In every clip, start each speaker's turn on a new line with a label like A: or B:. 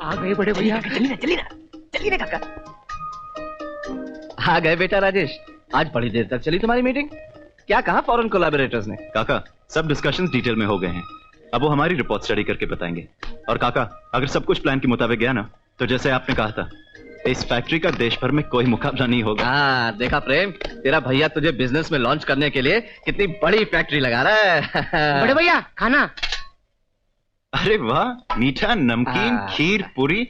A: आ गए बड़े भैया।
B: चलिए ना काका। आ गए बेटा राजेश, आज बड़ी देर तक चली तुम्हारी मीटिंग। क्या कहा फॉरेन कोलैबोरेटर्स ने?
C: काका सब डिस्कशंस डिटेल में हो गए हैं, अब वो हमारी रिपोर्ट स्टडी करके बताएंगे। और काका अगर सब कुछ प्लान के मुताबिक गया ना, तो जैसे आपने कहा था, इस फैक्ट्री का देश भर में कोई मुकाबला नहीं होगा।
B: हाँ देखा प्रेम, तेरा भैया तुझे बिजनेस में लॉन्च करने के लिए कितनी बड़ी फैक्ट्री लगा रहा है।
A: बड़े भैया खाना।
C: अरे वाह, मीठा नमकीन खीर पूरी,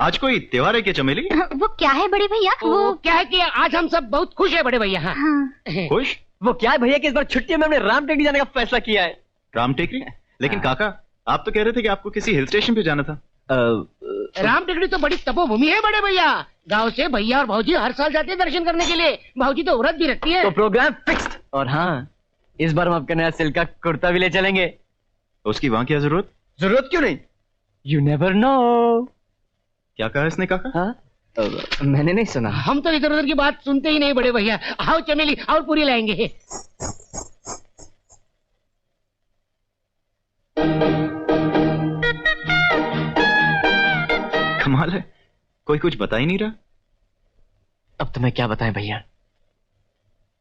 C: आज कोई त्योहार है क्या चमेली?
D: वो क्या है बड़े भैया?
A: वो क्या है कि आज हम सब बहुत खुश है बड़े भैया। हाँ।
C: खुश?
B: वो क्या है भैया कि इस बार छुट्टियों में हमने राम टेकरी जाने का फैसला किया है।
C: राम टेकरी? लेकिन काका आप तो कह रहे थे कि आपको किसी हिल स्टेशन पे जाना था।
A: राम टेकरी तो बड़ी तपोभूमि है बड़े भैया। गांव से भैया और भाऊजी हर साल जाते हैं दर्शन करने के लिए। भाऊजी तो व्रत भी रखती है।
B: तो प्रोग्राम फिक्स्ड। और हाँ, इस बार हम आपका नया सिल्क का कुर्ता भी ले चलेंगे।
C: उसकी वहां क्या जरूरत?
B: जरूरत क्यों नहीं? You never know.
C: क्या कहा इसने काका?
B: हाँ? मैंने नहीं सुना।
A: हम तो इधर उधर की बात सुनते ही नहीं बड़े भैया। आओ चमेली और पूरी लाएंगे।
C: कमाल है, कोई कुछ बता ही नहीं रहा।
B: अब तुम्हें क्या बताएं भैया,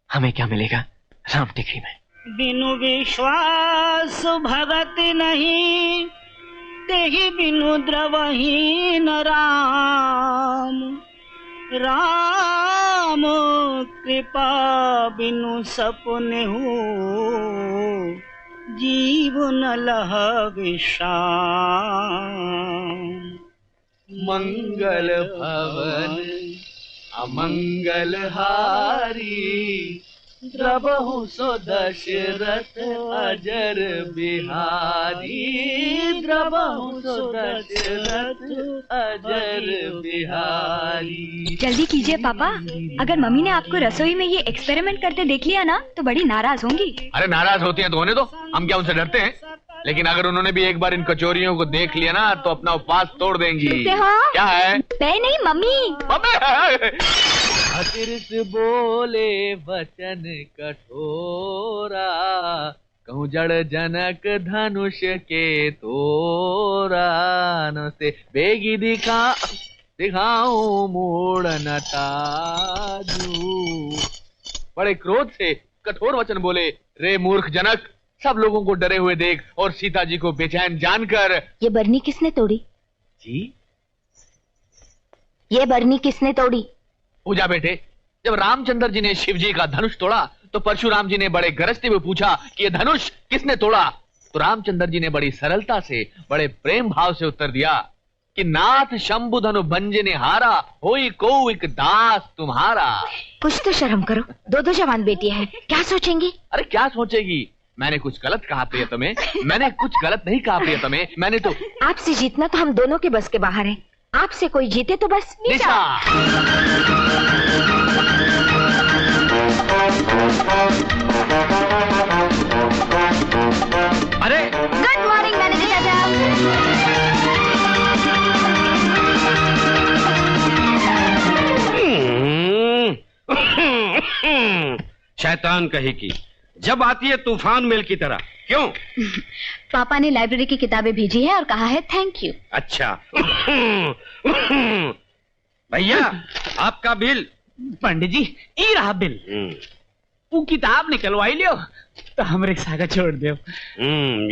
B: हमें क्या मिलेगा राम टेकरी में?
E: बिनु विश्वास भगत नहीं, तेहि बिनु द्रवहीन राम। राम कृपा बिनु सपने हो, जीवन लह विश्राम।
F: मंगल भवन अमंगल हारी, द्रवहु सो दशरथ अजर बिहारी। द्रवहु सो दशरथ अजर बिहारी।
D: जल्दी कीजिए पापा, अगर मम्मी ने आपको रसोई में ये एक्सपेरिमेंट करते देख लिया ना तो बड़ी नाराज होंगी।
G: अरे नाराज होती हैं तो होने दो, हम क्या उनसे डरते हैं? लेकिन अगर उन्होंने भी एक बार इन कचोरियों को देख लिया ना तो अपना उपवास तोड़ देंगी। क्या है?
D: मैं नहीं मम्मी।
F: अतिरस बोले वचन कठोरा, कहूँ जड़ जनक धनुष के तोरा। नमस्ते बेगी दिखाऊं मूड नताजू। बड़े क्रोध से कठोर वचन बोले, रे मूर्ख जनक, सब लोगों को डरे हुए देख और सीता जी को बेचैन जानकर।
D: ये बरनी किसने तोड़ी?
G: जी?
D: ये बरनी किसने तोड़ी?
G: पूजा बेटे, जब रामचंद्र जी ने शिव जी का धनुष तोड़ा तो परशुराम जी ने बड़े गरजते हुए पूछा कि ये धनुष किसने तोड़ा? तो रामचंद्र जी ने बड़ी सरलता से, बड़े प्रेम भाव से उत्तर दिया कि नाथ शंभु धनु भंजने हारा, होई को एक दास तुम्हारा।
D: कुछ तो शर्म करो, दो जवान बेटी है, क्या सोचेंगी?
G: अरे क्या सोचेगी? मैंने कुछ गलत कहा प्रियतमे? मैंने कुछ गलत नहीं कहा प्रियतमे। मैंने तो
D: आपसे जीतना तो हम दोनों के बस के बाहर है। आपसे कोई जीते तो बस निशा।
G: अरे
D: गुड मॉर्निंग मैनेजर चाचा।
H: शैतान कही की, जब आती है तूफान मेल की तरह। क्यों?
D: पापा ने लाइब्रेरी की किताबें भेजी है और कहा है थैंक यू।
H: अच्छा भैया आपका बिल।
A: पंडित जी ये रहा बिल। वो किताब निकलवाई लियो तो हम रिक्शा का छोड़ दो।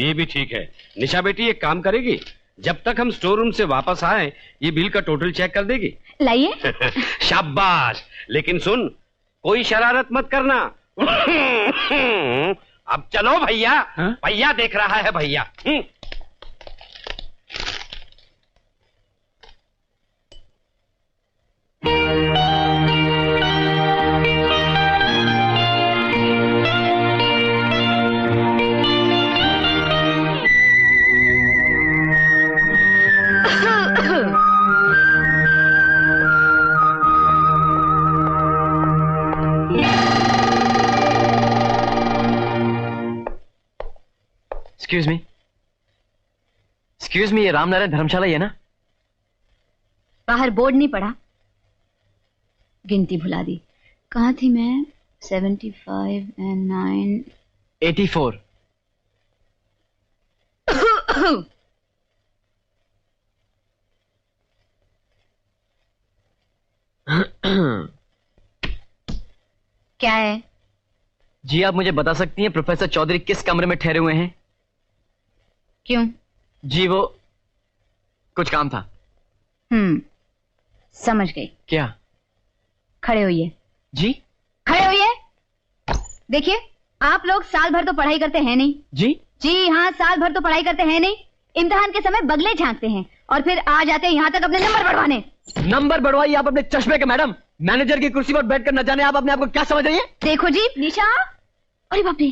H: ये भी ठीक है। निशा बेटी एक काम करेगी, जब तक हम स्टोर रूम से वापस आए ये बिल का टोटल चेक कर देगी।
D: लाइए।
H: शाबाश। लेकिन सुन, कोई शरारत मत करना। अब चलो भैया। भैया देख रहा है भैया।
B: एक्सक्यूज मी, ये रामनारायण धर्मशाला ही है ना?
D: बाहर बोर्ड नहीं पड़ा। गिनती भुला दी। कहाँ थी मैं? 75 and 9
B: 84।
D: क्या है?
B: जी आप मुझे बता सकती हैं प्रोफेसर चौधरी किस कमरे में ठहरे हुए हैं?
D: क्यों?
B: जी वो कुछ काम था।
D: समझ गई।
B: क्या?
D: खड़े होइए।
B: जी
D: खड़े होइए। देखिए, आप लोग साल भर तो पढ़ाई करते हैं नहीं। जी हाँ, साल भर तो पढ़ाई करते हैं नहीं। इम्तिहान के समय बगले झांकते हैं और फिर आ जाते हैं यहाँ तक अपने नंबर बढ़वाने।
B: नंबर बढ़वाइए आप अपने चश्मे के मैडम। मैनेजर की कुर्सी पर बैठकर न जाने आप अपने आप को क्या समझ रही है?
D: देखो जी निशा, अरे बाप रे,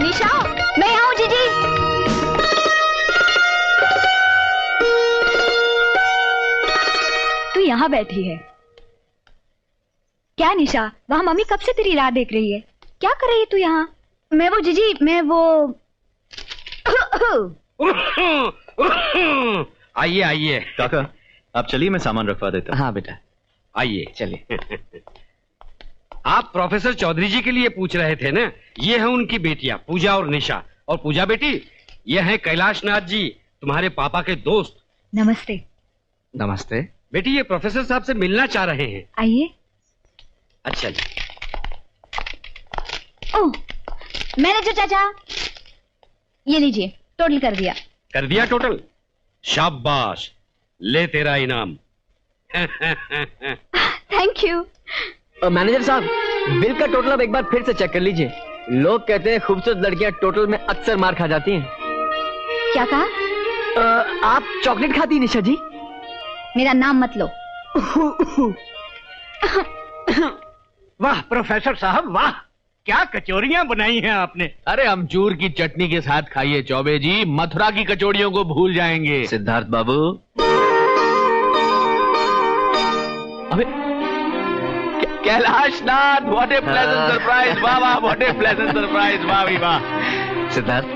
D: निशा मैं यहाँ हूँ। जीजी तू यहाँ बैठी है क्या? निशा, वहाँ मम्मी कब से तेरी राह देख रही है। क्या कर रही है तू यहाँ? मैं वो जीजी, मैं वो
H: आइए आइए।
C: काका आप चलिए, मैं सामान रखवा देता।
B: हाँ बेटा
H: आइए।
B: चलिए।
H: आप प्रोफेसर चौधरी जी के लिए पूछ रहे थे ना? ये है उनकी बेटियां पूजा और निशा। और पूजा बेटी, ये है कैलाश नाथ जी, तुम्हारे पापा के दोस्त।
D: नमस्ते।
B: नमस्ते
H: बेटी, ये प्रोफेसर साहब से मिलना चाह रहे हैं।
D: आइए।
H: अच्छा जी।
D: ओह, मैनेजर चाचा, ये लीजिए, टोटल कर दिया।
H: कर दिया टोटल? शाबाश, ले तेरा इनाम।
D: Thank you.
B: मैनेजर साहब, बिल का टोटल अब एक बार फिर से चेक कर लीजिए। लोग कहते हैं खूबसूरत लड़कियां टोटल में अक्सर मार खा जाती हैं।
D: क्या कहा?
B: आप चॉकलेट खाती निशा जी?
D: मेरा नाम मत लो।
E: वाह प्रोफेसर साहब, वाह क्या कचौरियां बनाई हैं आपने।
G: अरे अमचूर की चटनी के साथ खाइए चौबे जी, मथुरा की कचौड़ियों को भूल जाएंगे।
B: सिद्धार्थ बाबू। अबे Kailash Nath, what A pleasant surprise. वाह वाह, व्हाट ए प्लेजेंट सरप्राइज। वाह भी वाह। सिद्धार्थ,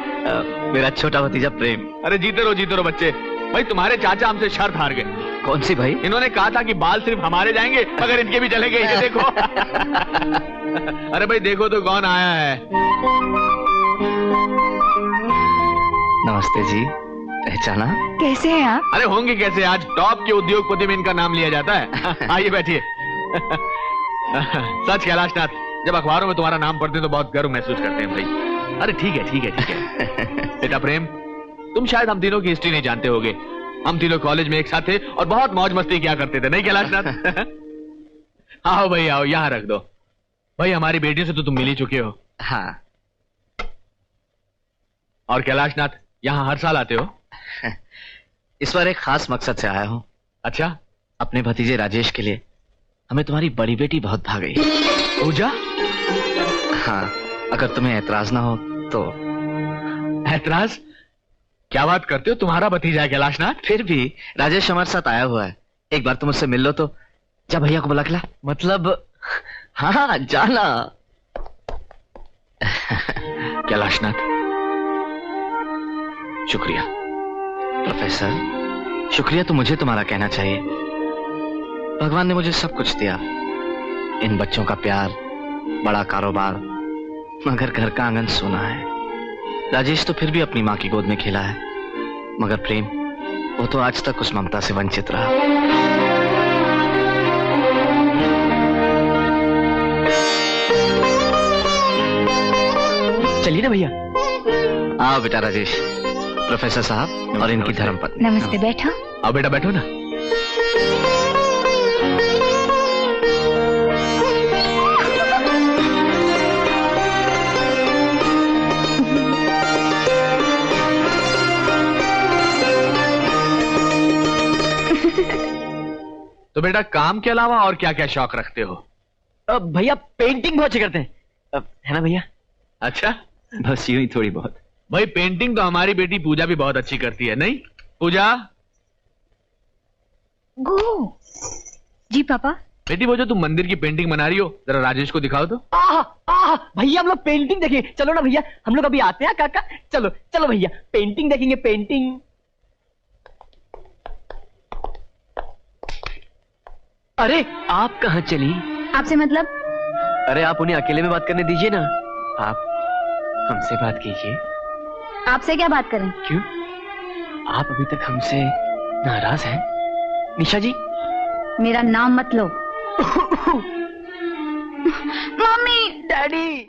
B: मेरा छोटा भतीजा प्रेम।
G: अरे जीते रहो बच्चे। भाई तुम्हारे चाचा हमसे शर्त हार गए।
B: कौन सी भाई?
G: इन्होंने कहा था कि बाल सिर्फ हमारे जाएंगे मगर इनके भी चलेंगे। ये देखो। अरे भाई देखो तो कौन आया है।
B: नमस्ते जी, पहचाना?
D: कैसे हैं आप?
G: अरे होंगे कैसे, आज टॉप के उद्योगपति में इनका नाम लिया जाता है। आइए बैठिए। सच कैलाशनाथ, जब अखबारों में तुम्हारा नाम पढ़ते हैं तो बहुत गर्व महसूस करते हैं भाई। अरे ठीक है। बेटा प्रेम, तुम शायद हम तीनों की हिस्ट्री नहीं जानते होगे। हम तीनों कॉलेज में एक साथ थे और बहुत मौज मस्ती किया करते थे, नहीं कैलाशनाथ? आओ भाई आओ, यहाँ रख दो। भाई हमारी बेटियों से तो तुम मिल ही चुके हो।
B: हाँ।
G: और कैलाशनाथ, यहाँ हर साल आते हो?
B: इस बार एक खास मकसद से आया हूँ।
G: अच्छा?
B: अपने भतीजे राजेश के लिए। हमें तुम्हारी बड़ी बेटी बहुत भा गई।
G: पूजा?
B: हाँ, अगर तुम्हें ऐतराज ना हो तो।
G: ऐतराज? क्या बात करते हो, तुम्हारा भतीजा है कैलाशनाथ?
B: फिर भी राजेश हमारे साथ आया हुआ है। एक बार तुम उससे मिल लो तो। जा भैया को बुला के ला।
G: मतलब?
B: हाँ जाना।
G: कैलाशनाथ शुक्रिया।
B: प्रोफेसर, शुक्रिया तो मुझे तुम्हारा कहना चाहिए। भगवान ने मुझे सब कुछ दिया, इन बच्चों का प्यार, बड़ा कारोबार, मगर घर का आंगन सोना है। राजेश तो फिर भी अपनी माँ की गोद में खेला है, मगर प्रेम, वो तो आज तक उस ममता से वंचित रहा।
G: चलिए ना भैया।
B: आओ बेटा राजेश, प्रोफेसर साहब और इनकी धर्मपत्नी।
D: नमस्ते, बैठो।
G: आओ बेटा बैठो ना। तो बेटा काम के अलावा और क्या क्या शौक रखते हो?
B: भैया पेंटिंग बहुत अच्छी करते हैं, है ना भैया?
G: अच्छा,
C: बस यूं ही थोड़ी बहुत।
G: भाई पेंटिंग तो हमारी बेटी पूजा भी बहुत अच्छी करती है, नहीं पूजा?
D: गो जी पापा।
G: बेटी वो जो तुम मंदिर की पेंटिंग बना रही हो, जरा राजेश को दिखाओ तो।
B: भैया हम लोग पेंटिंग देखें। चलो ना भैया, हम लोग अभी आते हैं काका। चलो चलो भैया, पेंटिंग देखेंगे, पेंटिंग। अरे आप कहाँ चली?
D: आपसे मतलब?
B: अरे आप उन्हें अकेले में बात करने दीजिए ना।
I: हमसे बात कीजिए।
D: आपसे क्या बात करें?
I: क्यों, आप अभी तक हमसे नाराज हैं? निशा जी,
D: मेरा नाम मत लो। Mummy,
I: daddy.